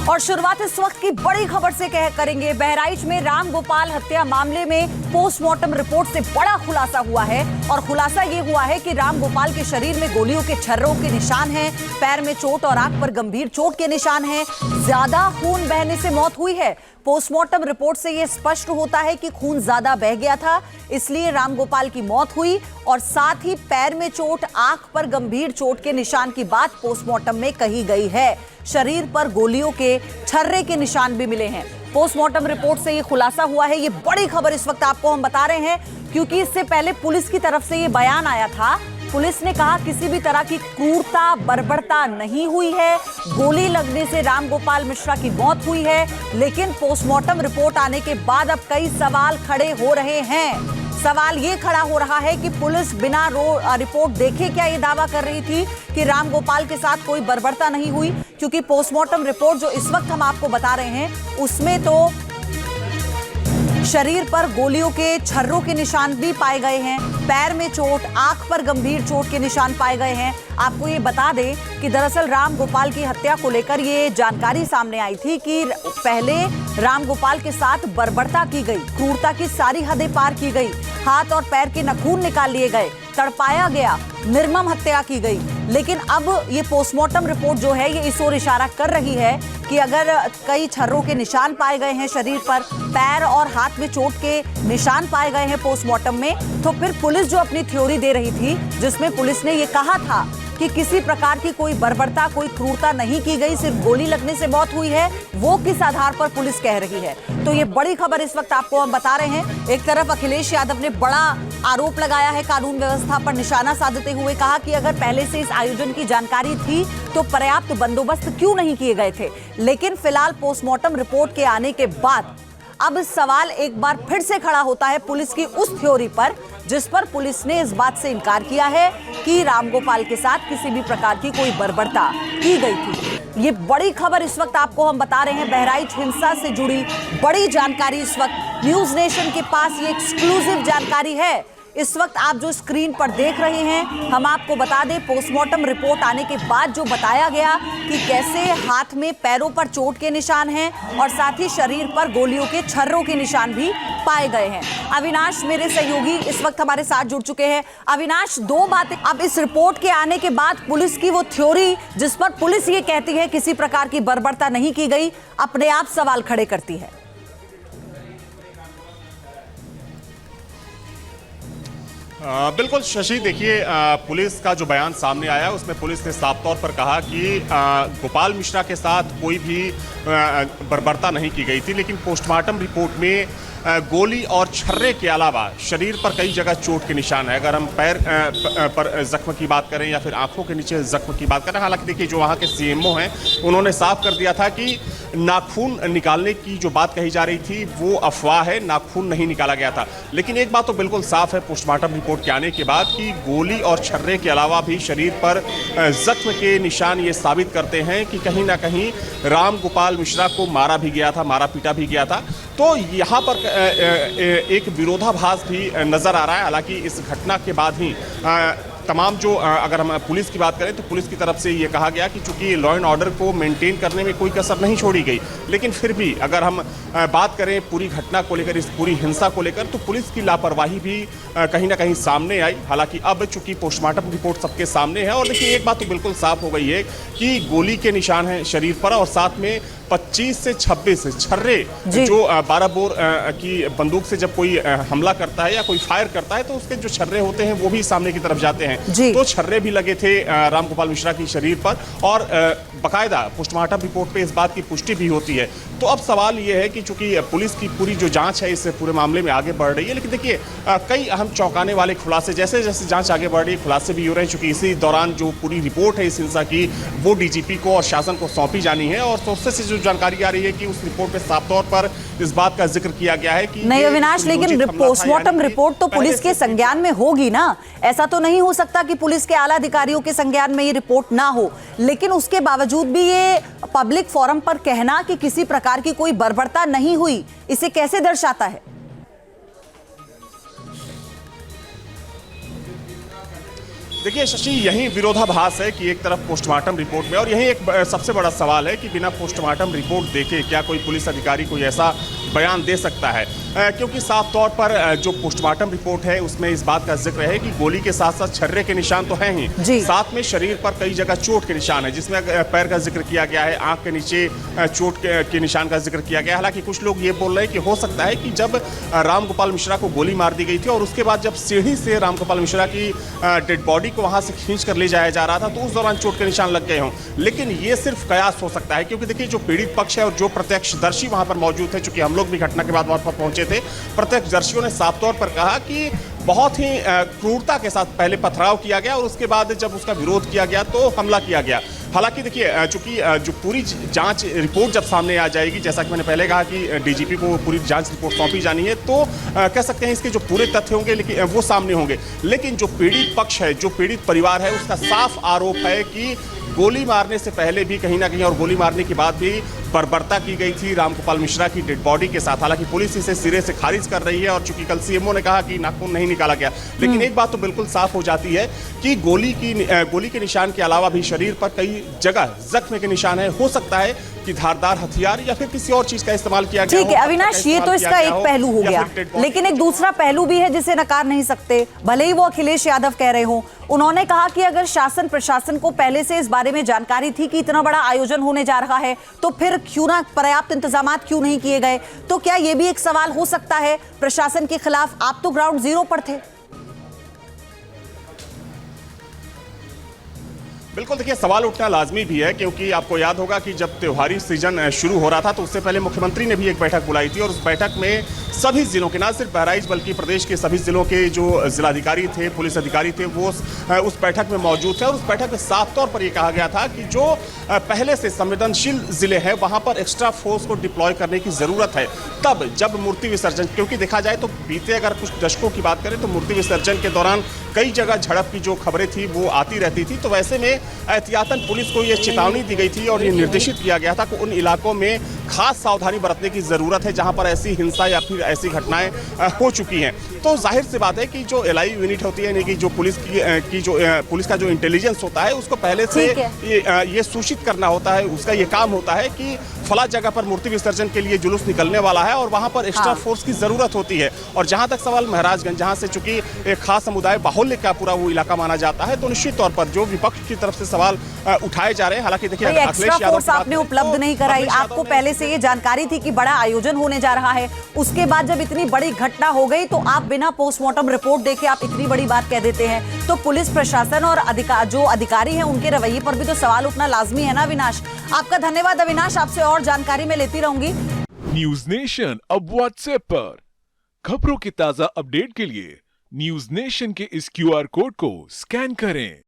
और शुरुआत इस वक्त की बड़ी खबर से करेंगे। बहराइच में राम गोपाल हत्या मामले में पोस्टमार्टम रिपोर्ट से बड़ा खुलासा हुआ है और खुलासा ये हुआ है कि राम गोपाल के शरीर में गोलियों के छर्रों के निशान हैं, पैर में चोट और आंख पर गंभीर चोट के निशान हैं, ज्यादा खून बहने से मौत हुई है। पोस्टमार्टम रिपोर्ट से यह स्पष्ट होता है कि खून ज्यादा बह गया था, इसलिए राम गोपाल की मौत हुई और साथ ही पैर में चोट, आंख पर गंभीर चोट के निशान की बात पोस्टमार्टम में कही गई है। शरीर पर गोलियों के छर्रे के निशान भी मिले हैं। पोस्टमार्टम रिपोर्ट से यह खुलासा हुआ है। ये बड़ी खबर इस वक्त आपको हम बता रहे हैं क्योंकि इससे पहले पुलिस की तरफ से यह बयान आया था। पुलिस ने कहा किसी भी तरह की क्रूरता, बर्बरता नहीं हुई है, गोली लगने से राम गोपाल मिश्रा की मौत हुई है। लेकिन पोस्टमार्टम रिपोर्ट आने के बाद अब कई सवाल खड़े हो रहे हैं। सवाल ये खड़ा हो रहा है कि पुलिस बिना रिपोर्ट देखे क्या ये दावा कर रही थी कि राम गोपाल के साथ कोई बर्बरता नहीं हुई, क्योंकि पोस्टमार्टम रिपोर्ट जो इस वक्त हम आपको बता रहे हैं उसमें तो शरीर पर गोलियों के छर्रों के निशान भी पाए गए हैं, पैर में चोट, आंख पर गंभीर चोट के निशान पाए गए हैं। आपको ये बता दें कि दरअसल राम गोपाल की हत्या को लेकर ये जानकारी सामने आई थी कि पहले राम गोपाल के साथ बर्बरता की गई, क्रूरता की सारी हदें पार की गई, हाथ और पैर के नखून निकाल लिए गए, तड़पाया गया, निर्मम हत्या की गई। लेकिन अब ये पोस्टमार्टम रिपोर्ट जो है ये इस ओर इशारा कर रही है कि अगर कई छर्रों के निशान पाए गए हैं शरीर पर, पैर और हाथ में चोट के निशान पाए गए हैं पोस्टमार्टम में, तो फिर पुलिस जो अपनी थ्योरी दे रही थी जिसमें पुलिस ने ये कहा था कि किसी प्रकार की कोई बर्बरता, कोई क्रूरता नहीं की गई, सिर्फ गोली लगने से मौत हुई है, वो किस आधार पर पुलिस कह रही है। तो ये बड़ी खबर इस वक्त आपको हम बता रहे हैं। एक तरफ अखिलेश यादव ने बड़ा आरोप लगाया है कानून व्यवस्था पर निशाना साधते हुए, कहा कि अगर पहले से इस आयोजन की जानकारी थी तो पर्याप्त बंदोबस्त क्यों नहीं किए गए थे। लेकिन फिलहाल पोस्टमार्टम रिपोर्ट के आने के बाद अब सवाल एक बार फिर से खड़ा होता है पुलिस की उस थ्योरी पर जिस पर पुलिस ने इस बात से इनकार किया है कि रामगोपाल के साथ किसी भी प्रकार की कोई बर्बरता की गई थी। ये बड़ी खबर इस वक्त आपको हम बता रहे हैं। बहराइच हिंसा से जुड़ी बड़ी जानकारी इस वक्त न्यूज नेशन के पास, ये एक्सक्लूसिव जानकारी है। इस वक्त आप जो स्क्रीन पर देख रहे हैं, हम आपको बता दें पोस्टमार्टम रिपोर्ट आने के बाद जो बताया गया कि कैसे हाथ में, पैरों पर चोट के निशान हैं और साथ ही शरीर पर गोलियों के छर्रों के निशान भी पाए गए हैं। अविनाश मेरे सहयोगी इस वक्त हमारे साथ जुड़ चुके हैं। अविनाश, दो बातें अब इस रिपोर्ट के आने के बाद पुलिस की वो थ्योरी जिस पर पुलिस ये कहती है किसी प्रकार की बर्बरता नहीं की गई, अपने आप सवाल खड़े करती है। बिल्कुल शशि, देखिए पुलिस का जो बयान सामने आया उसमें पुलिस ने साफ तौर पर कहा कि गोपाल मिश्रा के साथ कोई भी बर्बरता नहीं की गई थी, लेकिन पोस्टमार्टम रिपोर्ट में गोली और छर्रे के अलावा शरीर पर कई जगह चोट के निशान है। अगर हम पैर पर जख्म की बात करें या फिर आंखों के नीचे जख्म की बात करें, हालांकि देखिए जो वहाँ के सीएमओ हैं उन्होंने साफ कर दिया था कि नाखून निकालने की जो बात कही जा रही थी वो अफवाह है, नाखून नहीं निकाला गया था। लेकिन एक बात तो बिल्कुल साफ है पोस्टमार्टम रिपोर्ट के आने के बाद कि गोली और छर्रे के अलावा भी शरीर पर जख्म के निशान ये साबित करते हैं कि कहीं ना कहीं राम गोपाल मिश्रा को मारा भी गया था, मारा पीटा भी गया था। तो यहाँ पर एक विरोधाभास भी नजर आ रहा है। हालांकि इस घटना के बाद ही तमाम जो अगर हम पुलिस की बात करें तो पुलिस की तरफ से ये कहा गया कि चूंकि लॉ एंड ऑर्डर को मेंटेन करने में कोई कसर नहीं छोड़ी गई, लेकिन फिर भी अगर हम बात करें पूरी घटना को लेकर, इस पूरी हिंसा को लेकर, तो पुलिस की लापरवाही भी कहीं ना कहीं सामने आई। हालांकि अब चूंकि पोस्टमार्टम रिपोर्ट सबके सामने है और देखिए एक बात तो बिल्कुल साफ हो गई है कि गोली के निशान हैं शरीर पर और साथ में 25 से 26 छर्रे, जो 12 बोर की बंदूक से जब कोई हमला करता है या कोई फायर करता है तो उसके जो छर्रे होते हैं वो भी सामने की तरफ जाते हैं। तो छर्रे भी लगे थे राम गोपाल मिश्रा की शरीर पर और बाकायदा पोस्टमार्टम रिपोर्ट पे इस बात की पुष्टि भी होती है। तो अब सवाल ये है कि चूंकि पुलिस की पूरी जो जांच है इस पूरे मामले में आगे बढ़ रही है, लेकिन देखिए कई अहम चौंकाने वाले खुलासे, जैसे जैसे जांच आगे बढ़ रही है खुलासे भी हो रहे हैं। चूंकि इसी दौरान जो पूरी रिपोर्ट है इस हिंसा की वो डीजीपी को और शासन को सौंपी जानी है और सोर्सेस से जो जानकारी आ रही है कि उस रिपोर्ट में साफ तौर पर इस बात का जिक्र किया गया है कि नहीं अविनाश, लेकिन पोस्टमार्टम रिपोर्ट तो पुलिस के संज्ञान में होगी ना। ऐसा तो नहीं हो सकता कि पुलिस के आला अधिकारियों के संज्ञान में ये रिपोर्ट ना हो, लेकिन उसके बावजूद भी ये पब्लिक फोरम पर कहना कि किसी प्रकार की कोई बर्बरता नहीं हुई, इसे कैसे दर्शाता है? देखिए शशि, यही विरोधाभास है कि एक तरफ पोस्टमार्टम रिपोर्ट में, और यही एक सबसे बड़ा सवाल है कि बिना पोस्टमार्टम रिपोर्ट देखे क्या कोई पुलिस अधिकारी कोई ऐसा बयान दे सकता है, क्योंकि साफ तौर पर जो पोस्टमार्टम रिपोर्ट है उसमें इस बात का जिक्र है कि गोली के साथ साथ छर्रे के निशान तो हैं ही, साथ में शरीर पर कई जगह चोट के निशान है, जिसमें पैर का जिक्र किया गया है, आंख के नीचे चोट के निशान का जिक्र किया गया है। हालांकि कुछ लोग ये बोल रहे हैं कि हो सकता है कि जब रामगोपाल मिश्रा को गोली मार दी गई थी और उसके बाद जब सीढ़ी से रामगोपाल मिश्रा की डेड बॉडी को वहां से खींच कर ले जाया जा रहा था तो उस दौरान चोट के निशान लग गए हों, लेकिन ये सिर्फ कयास हो सकता है, क्योंकि देखिए जो पीड़ित पक्ष है और जो प्रत्यक्षदर्शी वहां पर मौजूद थे, चूंकि हम लोग भी घटना के बाद वहां पर पहुंचे थे, प्रत्यक्षदर्शियों ने साफ तौर पर कहा कि बहुत ही क्रूरता के साथ पहले पथराव किया गया और उसके बाद जब उसका विरोध किया गया तो हमला किया गया। हालांकि देखिए चूंकि जो पूरी जांच रिपोर्ट जब सामने आ जाएगी, जैसा कि मैंने पहले कहा कि डीजीपी को पूरी जांच रिपोर्ट सौंपी जानी है, तो कह सकते हैं इसके जो पूरे तथ्य होंगे लेकिन वो सामने होंगे। लेकिन जो पीड़ित पक्ष है, जो पीड़ित परिवार है, उसका साफ आरोप है कि गोली मारने से पहले भी कहीं ना कहीं और गोली मारने के बाद भी बर्बरता की गई थी रामगोपाल मिश्रा की डेड बॉडी के साथ। हालांकि पुलिस इसे सिरे से खारिज कर रही है और चूंकि कल सीएमओ ने कहा कि नाखून नहीं निकाला गया, लेकिन एक बात तो बिल्कुल साफ हो जाती है कि गोली के निशान के अलावा भी शरीर पर कई जगह जख्म के निशान है। हो सकता है कि धारदार हथियार या फिर किसी और चीज का इस्तेमाल किया गया। ठीक है अविनाश, ये तो इसका एक पहलू हो गया, लेकिन एक दूसरा पहलू भी है जिसे नकार नहीं सकते, भले ही वो अखिलेश यादव कह रहे हो। उन्होंने कहा कि अगर शासन प्रशासन को पहले से इस बारे में जानकारी थी कि इतना बड़ा आयोजन होने जा रहा है तो फिर क्यों ना पर्याप्त इंतजामात क्यों नहीं किए गए। तो क्या ये भी एक सवाल हो सकता है प्रशासन के खिलाफ? आप तो ग्राउंड जीरो पर थे। बिल्कुल, देखिए सवाल उठना लाजमी भी है, क्योंकि आपको याद होगा कि जब त्योहारी सीजन शुरू हो रहा था तो उससे पहले मुख्यमंत्री ने भी एक बैठक बुलाई थी और उस बैठक में सभी जिलों के, ना सिर्फ बहराइच बल्कि प्रदेश के सभी जिलों के जो जिलाधिकारी थे, पुलिस अधिकारी थे, वो उस बैठक में मौजूद थे और उस बैठक में साफ तौर पर यह कहा गया था कि जो पहले से संवेदनशील जिले हैं वहां पर एक्स्ट्रा फोर्स को डिप्लॉय करने की जरूरत है। तब जब मूर्ति विसर्जन, क्योंकि देखा जाए तो बीते अगर कुछ दशकों की बात करें तो मूर्ति विसर्जन के दौरान कई जगह झड़प की जो खबरें थी वो आती रहती थी, तो वैसे में एहतियातन पुलिस को ये चेतावनी दी गई थी और ये निर्देशित किया गया था कि उन इलाकों में खास सावधानी बरतने की जरूरत है जहां पर ऐसी हिंसा या फिर ऐसी घटनाएं हो चुकी हैं। तो जाहिर सी बात है कि जो एलआई यूनिट होती है, यानी कि जो पुलिस का जो इंटेलिजेंस होता है, उसको पहले से ये सूचित करना होता है, उसका ये काम होता है कि फला जगह पर मूर्ति विसर्जन के लिए जुलूस निकलने वाला है और वहां पर एक्स्ट्रा फोर्स की जरूरत होती है। और जहां तक सवाल महाराजगंज, जहां से चूंकि एक खास समुदाय बाहुल्य का पूरा वो इलाका माना जाता है, तो निश्चित तौर पर जो विपक्ष की तरफ से सवाल उठाए जा रहे हैं, हालांकि देखिए एक्स्ट्रा फोर्स आपने उपलब्ध नहीं कराई, आपको पहले से ये जानकारी थी कि बड़ा आयोजन होने जा रहा है, उसके बाद जब इतनी बड़ी घटना हो गई तो आप बिना पोस्टमार्टम रिपोर्ट देखे आप इतनी बड़ी बात कह देते हैं, तो पुलिस प्रशासन और जो अधिकारी हैं उनके रवैये पर भी तो सवाल उठना लाजमी है ना अविनाश। आपका धन्यवाद अविनाश, आपसे और जानकारी मैं लेती रहूंगी। न्यूज नेशन अब व्हाट्सएप पर खबरों की ताजा अपडेट के लिए न्यूज नेशन के इस क्यूआर कोड को स्कैन करें।